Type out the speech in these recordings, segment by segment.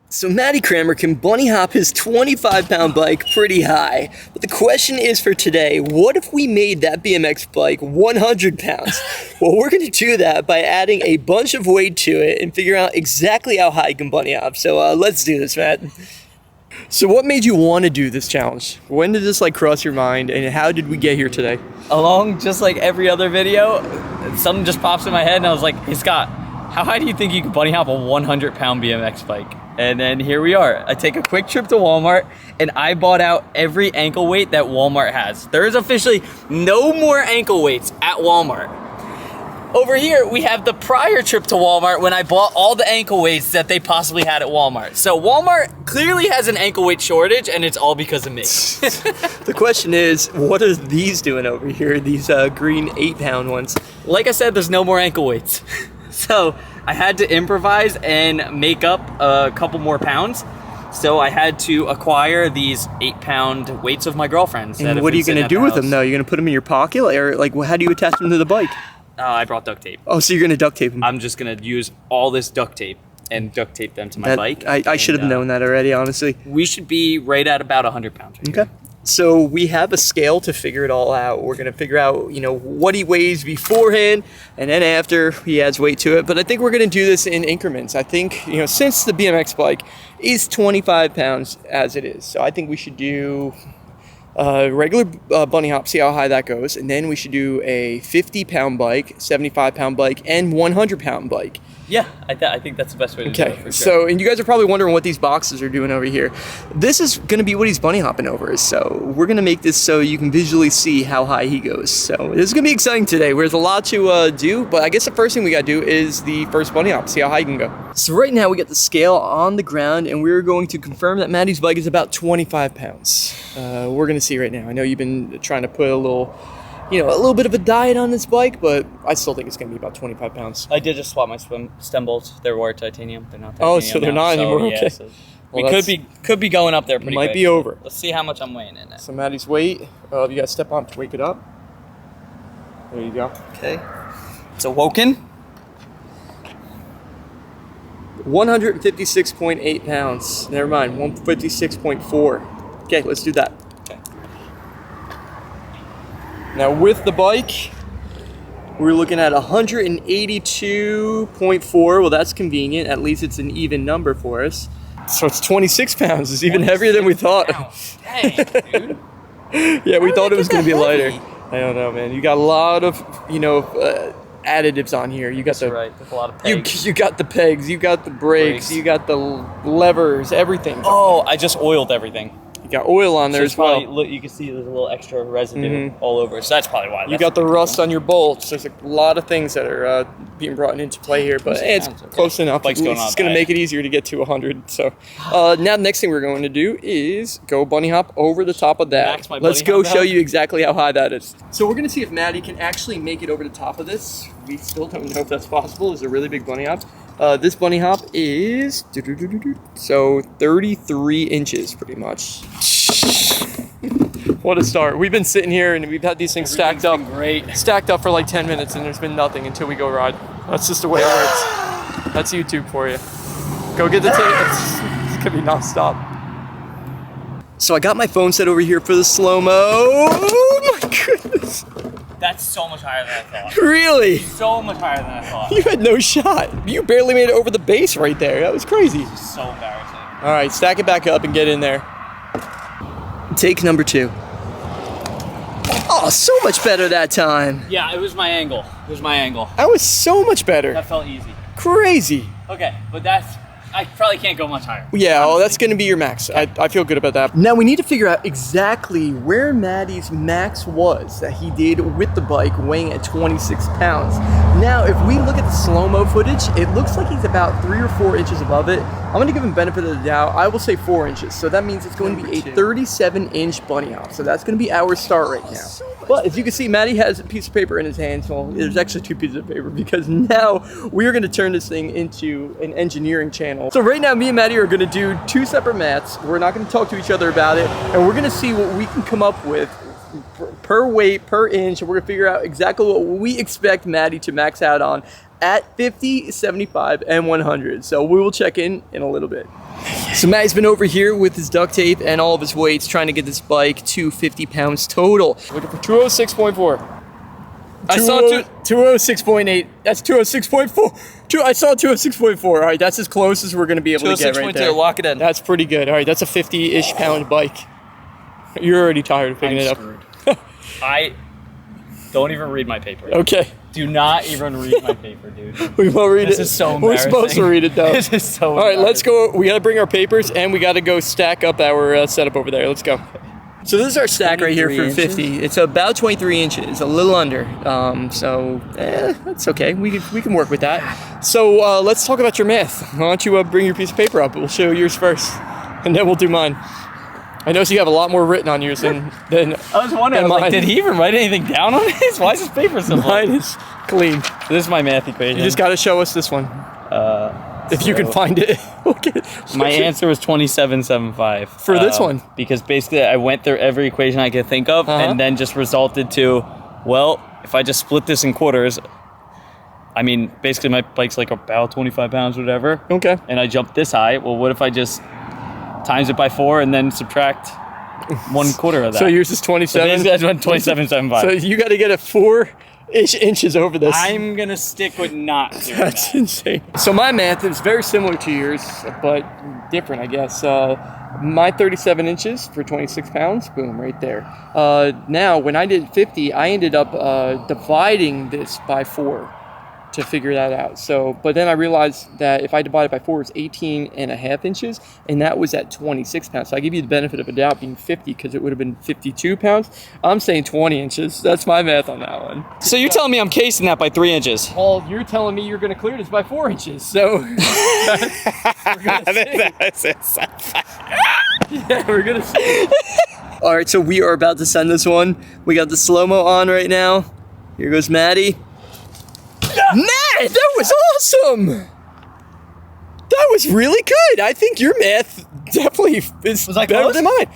So Matty Cranmer can bunny hop his 25-pound bike pretty high. But the question is for today, what if we made that BMX bike 100 pounds? Well, we're going to do that by adding a bunch of weight to it and figure out exactly how high you can bunny hop. So let's do this, Matt. So what made you want to do this challenge? When did this cross your mind, and how did we get here today? Along just like every other video, something just pops in my head and I was like, hey Scott, how high do you think you can bunny hop a 100-pound BMX bike? And then here we are. I take a quick trip to Walmart and I bought out every ankle weight that Walmart has. There is officially no more ankle weights at Walmart. Over here, we have the prior trip to Walmart when I bought all the ankle weights that they possibly had at Walmart. So Walmart clearly has an ankle weight shortage and it's all because of me. The question is, what are these doing over here, these green 8-pound ones? Like I said, there's no more ankle weights. So I had to improvise and make up a couple more pounds. So I had to acquire these 8-pound weights of my girlfriend's. And what are you going to do with them, though? You're going to put them in your pocket? Or how do you attach them to the bike? I brought duct tape. Oh, so you're going to duct tape them? I'm just going to use all this duct tape and duct tape them to my bike. I should have known that already, honestly. We should be right at about 100 pounds. Right okay. Here. So we have a scale to figure it all out. We're going to figure out, what he weighs beforehand, and then after he adds weight to it. But I think we're going to do this in increments. I think, since the BMX bike is 25 pounds as it is, so I think we should do regular bunny hop, see how high that goes. And then we should do a 50-pound bike, 75-pound bike, and 100-pound bike. Yeah, I think that's the best way to do it, for sure. So, and you guys are probably wondering what these boxes are doing over here. This is going to be what he's bunny hopping over. So we're going to make this so you can visually see how high he goes. So this is going to be exciting today. There's a lot to do, but I guess the first thing we got to do is the first bunny hop, see how high you can go. So right now we got the scale on the ground, and we're going to confirm that Matty's bike is about 25 pounds. We're going to see right now. I know you've been trying to put a little bit of a diet on this bike, but I still think it's going to be about 25 pounds. I did just swap my stem bolts. They were titanium. They're not titanium. Oh, so they're not anymore. Yeah, okay. So we could be going up there pretty quick. Might be over. Let's see how much I'm weighing in it. So Matty's weight, you got to step on to wake it up. There you go. Okay. It's a Woken. 156.8 pounds. Never mind, 156.4. Okay, let's do that. Now with the bike, we're looking at 182.4. Well, that's convenient. At least it's an even number for us. So it's 26 pounds. It's even heavier than we thought. Dang, dude. Yeah, we thought it was going to be lighter. I don't know, man. You got a lot of, additives on here. You got right. There's a lot of pegs. You got the pegs. You got the brakes. You got the levers. Everything. Oh, I just oiled everything. You got oil on there as well. You can see there's a little extra residue all over, so that's probably why. You got the rust on your bolts. There's a lot of things that are being brought into play here, but it's close enough. It's going to make it easier to get to 100. So now the next thing we're going to do is go bunny hop over the top of that. Let's go show you exactly how high that is. So we're going to see if Matty can actually make it over the top of this. We still don't know if that's possible. It's a really big bunny hop. This bunny hop is so 33 inches pretty much. What a start. We've been sitting here and we've had these things stacked up for like 10 minutes and there's been nothing until we go ride. That's just the way it works. That's YouTube for you. Go get the tape. It's gonna be non-stop. So I got my phone set over here for the slow-mo. Oh my goodness. That's so much higher than I thought. Really? So much higher than I thought. You had no shot. You barely made it over the base right there. That was crazy. So embarrassing. All right, stack it back up and get in there. Take number 2. Oh, so much better that time. Yeah, it was my angle. That was so much better. That felt easy. Crazy. Okay, but I probably can't go much higher. Yeah, well, that's going to be your max. I feel good about that. Now we need to figure out exactly where Matty's max was that he did with the bike weighing at 26 pounds. Now, if we look at the slow-mo footage, it looks like he's about 3 or 4 inches above it. I'm going to give him benefit of the doubt. I will say 4 inches. So that means it's going to be a 37-inch bunny hop. So that's going to be our start right now. But as you can see, Matty has a piece of paper in his hands. Well, there's actually 2 pieces of paper because now we are going to turn this thing into an engineering channel. So right now, me and Matty are going to do 2 separate mats. We're not going to talk to each other about it. And we're going to see what we can come up with per weight, per inch. And we're going to figure out exactly what we expect Matty to max out on at 50, 75, and 100. So we will check in a little bit. So Matt's been over here with his duct tape and all of his weights trying to get this bike to 50 pounds total. Looking for 206.4. I saw 206.8. That's 206.4. I saw 206.4. All right, that's as close as we're going to be able to get right there. Lock it in. That's pretty good. All right, that's a 50-ish pound bike. You're already tired of picking it up. I don't even read my paper. Okay. Do not even read my paper, dude. We won't read it. This is so We're embarrassing. supposed to read it, though. This is so All right, let's go. We got to bring our papers, and we got to go stack up our setup over there. Let's go. So this is our stack right here for 50. It's about 23 inches, a little under. So that's okay. We can work with that. So let's talk about your math. Why don't you bring your piece of paper up? We'll show yours first, and then we'll do mine. I notice you have a lot more written on yours than I was wondering, like, did he even write anything down on his? Why is his paper so mine is clean. This is my math equation. You just got to show us this one. If you can find it. Okay. My answer was 27.75 for this one, because basically I went through every equation I could think of, and then just resulted to, well, if I just split this in quarters, I mean, basically my bike's like about 25 pounds, whatever. Okay. And I jumped this high. Well, what if I just times it by 4 and then subtract 1/4 of that? So yours is 27. So basically I went 27.75. So you got to get a 4-ish inches over this. I'm gonna stick with not doing That's insane. So my math is very similar to yours, but different, I guess. My 37 inches for 26 pounds, boom, right there. Now, when I did 50, I ended up dividing this by 4 to figure that out. So, but then I realized that if I divide it by 4, it's 18.5 inches, and that was at 26 pounds. So I give you the benefit of the doubt being 50 because it would have been 52 pounds. I'm saying 20 inches. That's my math on that one. So you're telling me I'm casing that by 3 inches? Well, you're telling me you're going to clear this by 4 inches. So we're going to see. All right, so we are about to send this one. We got the slow-mo on right now. Here goes Matty. Matt, that was awesome! That was really good. I think your math definitely is better than mine.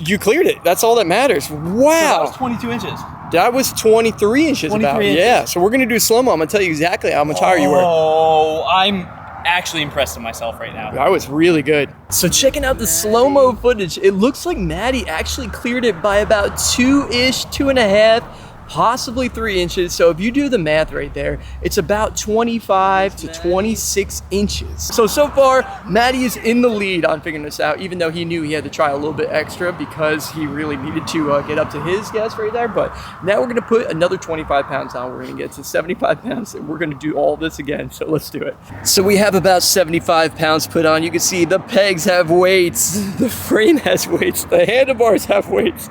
You cleared it. That's all that matters. Wow. So that was 22 inches. That was 23 inches 23 inches. Yeah, so we're going to do slow-mo. I'm going to tell you exactly how much higher you were. Oh, I'm actually impressed with myself right now. That was really good. So checking out the slow-mo footage, it looks like Matty actually cleared it by about 2-ish, 2.5, possibly 3 inches. So if you do the math right there, it's about 25 to 26 inches. So far, Matty is in the lead on figuring this out, even though he knew he had to try a little bit extra because he really needed to get up to his guess right there. But now we're going to put another 25 pounds on. We're going to get to 75 pounds, and we're going to do all this again. So let's do it. So we have about 75 pounds put on. You can see the pegs have weights, the frame has weights, the handlebars have weights.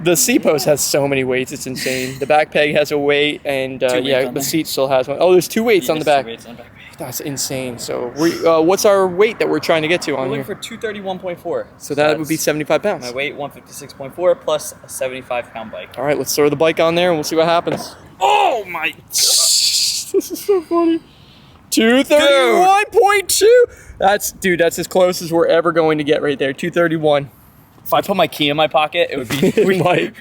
The C-post has so many weights, it's insane. The back peg has a weight, and the seat still has one. Oh, there's 2 weights on the back. That's insane. So what's our weight that we're trying to get to on here? We're looking for 231.4. So that would be 75 pounds. My weight, 156.4, plus a 75-pound bike. All right, let's throw the bike on there, and we'll see what happens. Oh, my God. This is so funny. 231.2. That's as close as we're ever going to get right there. 231. If I put my key in my pocket, it would be... It might.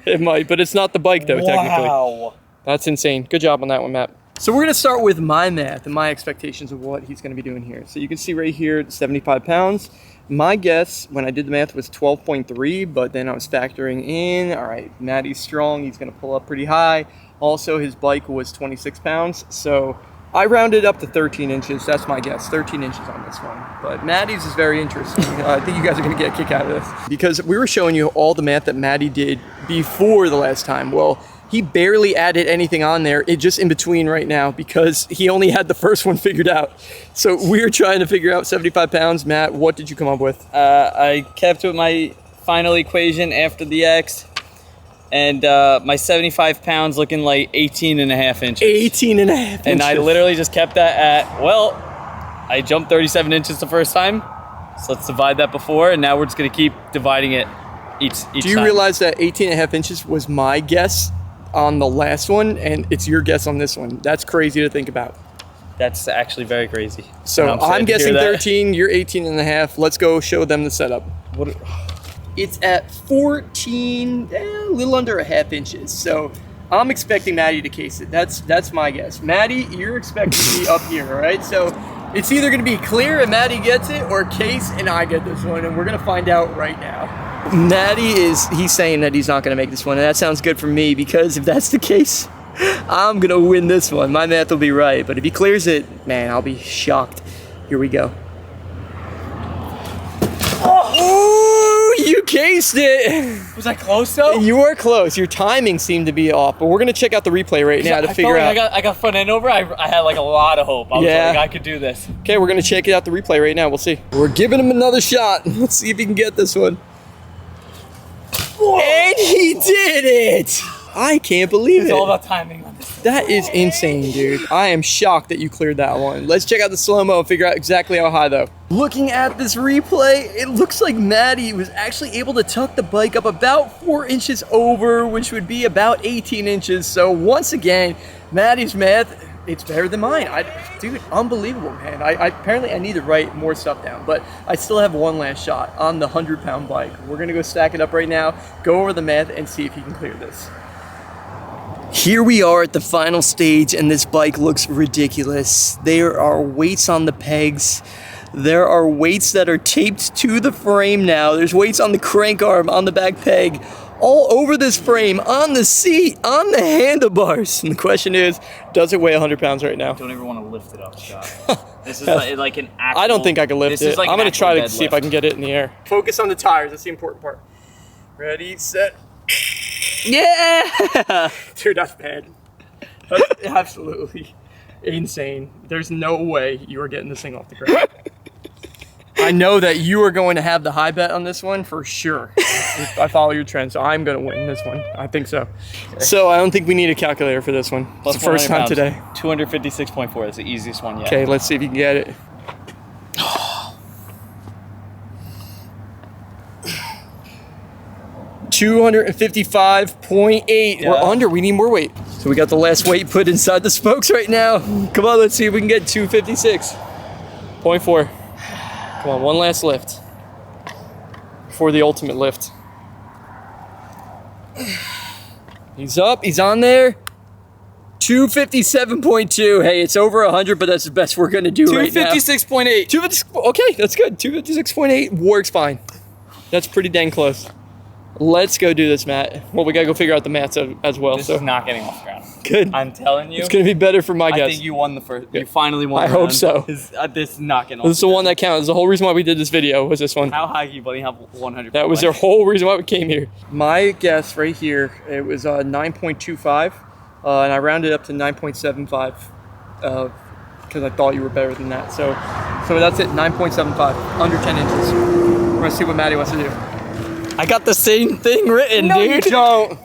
It might, but it's not the bike, though, technically. Wow. That's insane. Good job on that one, Matt. So we're going to start with my math and my expectations of what he's going to be doing here. So you can see right here, 75 pounds. My guess when I did the math was 12.3, but then I was factoring in, all right, Matty's strong. He's going to pull up pretty high. Also, his bike was 26 pounds. So I rounded up to 13 inches. That's my guess, 13 inches on this one. But Matty's is very interesting. I think you guys are going to get a kick out of this. Because we were showing you all the math that Matty did before the last time. Well, he barely added anything on there. It's just in between right now because he only had the first one figured out. So we're trying to figure out 75 pounds. Matt, what did you come up with? I kept with my final equation after the X. And my 75 pounds looking like 18.5 inches. 18.5 inches. And I literally just kept that at, well, I jumped 37 inches the first time. So let's divide that before, and now we're just going to keep dividing it each time. Do you realize that 18.5 inches was my guess on the last one, and it's your guess on this one? That's crazy to think about. That's actually very crazy. So I'm guessing 13, you're 18.5. Let's go show them the setup. It's at 14, a little under 1/2 inches. So I'm expecting Matty to case it. That's my guess. Matty, you're expecting to be up here, all right? So It's either going to be clear and Matty gets it, or Case and I get this one, and we're going to find out right now. Matty he's saying that he's not going to make this one, and that sounds good for me, because if that's the case, I'm going to win this one. My math will be right, but if he clears it, man, I'll be shocked. Here we go. Oh, you cased it. Was I close though? You were close. Your timing seemed to be off, but we're going to check out the replay right now to figure out. I got front end over. I had like a lot of hope. I was like, I could do this. Okay, we're going to check out the replay right now. We'll see. We're giving him another shot. Let's see if he can get this one. Whoa. And he did it. I can't believe it. It's all about timing on this. That is insane, dude. I am shocked that you cleared that one. Let's check out the slow-mo and figure out exactly how high, though. Looking at this replay, it looks like Matty was actually able to tuck the bike up about 4 inches over, which would be about 18 inches. So once again, Matty's math, it's better than mine. Dude, unbelievable, man. Apparently I need to write more stuff down, but I still have one last shot on the 100-pound bike. We're gonna go stack it up right now, go over the math, and see if he can clear this. Here we are at the final stage, and this bike looks ridiculous. There are weights on the pegs. There are weights that are taped to the frame now. There's weights on the crank arm, on the back peg, all over this frame, on the seat, on the handlebars. And the question is, does it weigh 100 pounds right now? I don't even want to lift it up, Scott. This is like an actual... I don't think I can lift it. Like I'm going to try to see deadlift. if I can get it in the air. Focus on the tires. That's the important part. Ready, set. Yeah! Dude, that's bad. That's absolutely insane. There's no way you are getting this thing off the ground. I know that you are going to have the high bet on this one for sure. If I follow your trend, so I'm going to win this one. I think so. Okay. So I don't think we need a calculator for this one. It's the first time today. 256.4. That's the easiest one yet. Okay, let's see if you can get it. 255.8. Yeah. We're under. We need more weight. So we got the last weight put inside the spokes right now. Come on, let's see if we can get 256.4. Come on, one last lift for the ultimate lift. He's up. He's on there. 257.2. Hey, it's over 100, but that's the best we're gonna do right now. 256.8. Okay, that's good. 256.8 works fine. That's pretty dang close. Let's go do this, Matt. Well, we gotta go figure out the maths as well. This is not getting off the ground. Good. I'm telling you. It's gonna be better for my guess. I think you won the first. You finally won. I hope so. This is not getting off. This is the one that counts. The whole reason why we did this video was this one. How high can you buddy have 100? That was the whole reason why we came here. My guess right here, it was 9.25, and I rounded up to 9.75 because I thought you were better than that. So that's it. 9.75, under 10 inches. We're gonna see what Matty wants to do. I got the same thing written, No, dude. you don't.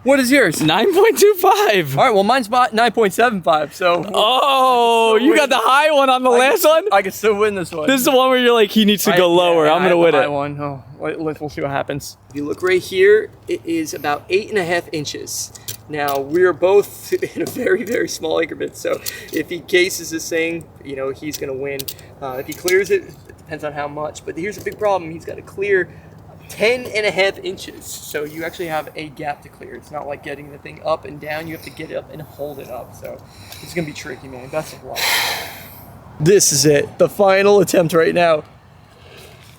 What is yours? 9.25. All right, well, mine's 9.75, so... Oh, you got the high one on the last one? I can still win this one. This is the one where you're like, he needs to go lower. I'm going to win it. One. Oh, we'll see what happens. If you look right here, it is about 8.5 inches. Now, we're both in a very, very small increment, so if he cases this thing, you know, he's going to win. If he clears it, it depends on how much, but here's a big problem. He's got to clear 10.5 inches, so you actually have a gap to clear. It's not like getting the thing up and down. You have to get it up and hold it up, so it's going to be tricky, man. Best of luck. This is it. The final attempt right now.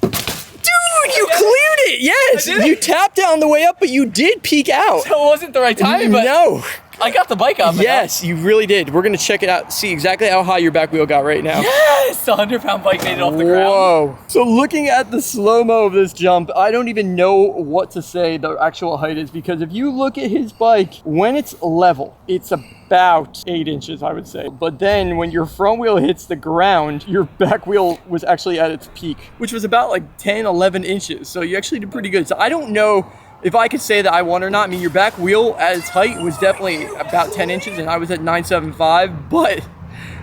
You cleared it, yes! You tapped down the way up, but you did peek out. So it wasn't the right timing, but no. I got the bike up. Yes, you really did. We're gonna check it out, see exactly how high your back wheel got right now. Yes! The 100-pound bike made it off the ground. Whoa. So looking at the slow-mo of this jump, I don't even know what to say the actual height is, because if you look at his bike, when it's level, it's about 8 inches, I would say. But then when your front wheel hits the ground, your back wheel was actually at its peak, which was about like 10, 11 inches. So you actually did pretty good. So I don't know if I could say that I won or not. I mean, your back wheel at its height was definitely about 10 inches and I was at 9.75, but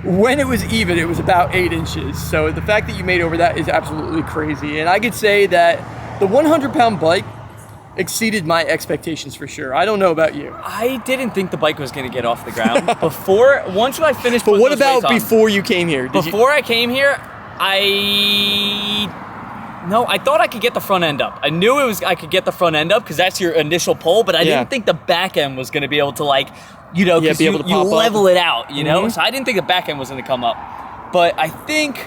when it was even, it was about 8 inches. So the fact that you made over that is absolutely crazy. And I could say that the 100-pound bike exceeded my expectations for sure. I don't know about you. I didn't think the bike was going to get off the ground once I finished. But what about before you came here? Before I came here, I thought I could get the front end up. I knew I could get the front end up because that's your initial pull, but I didn't think the back end was going to be able to like you know, Yeah, because be able to you pop up. level it out, you know? So I didn't think the back end was going to come up. But I think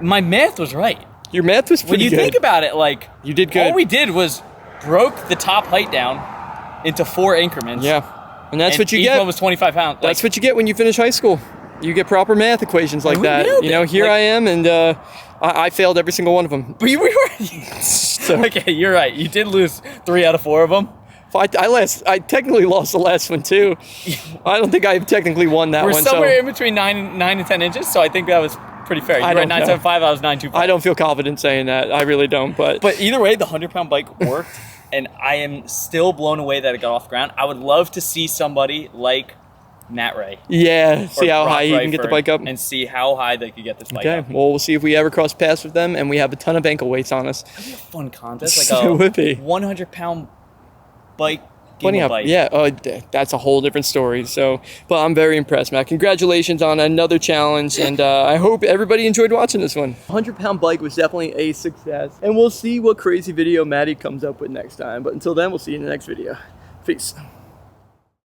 my math was right. Your math was When pretty you good. think about it, like, You did good. all we did was broke the top height down into 4 increments. Yeah. And that's what you each get. one was 25 pounds. That's what you get when you finish high school. You get proper math equations like we that. nailed You know, it. here Like- I am, and I failed every single one of them. But we were... Okay, you're right. You did lose 3 out of 4 of them. I technically lost the last one too. I don't think I technically won that We're one. somewhere So in between 9 and 10 inches, so I think that was pretty fair. You I were at don't know. 975, I was 925. I don't feel confident saying that. I really don't. But Either way, the 100-pound bike worked, and I am still blown away that it got off the ground. I would love to see somebody like Matt Ray. yeah, see or how Brock high you can get the Ryford bike up. and see how high they could get this bike Okay, up. well, we'll see if we ever cross paths with them, and we have a ton of ankle weights on us. It'd be a fun contest, like It a would be. 100-pound bike. Funny how, bike. yeah, that's a whole different story. So, but I'm very impressed, Matt. Congratulations on another challenge, and I hope everybody enjoyed watching this one. 100-pound bike was definitely a success, and we'll see what crazy video Matty comes up with next time. But until then, we'll see you in the next video. Peace.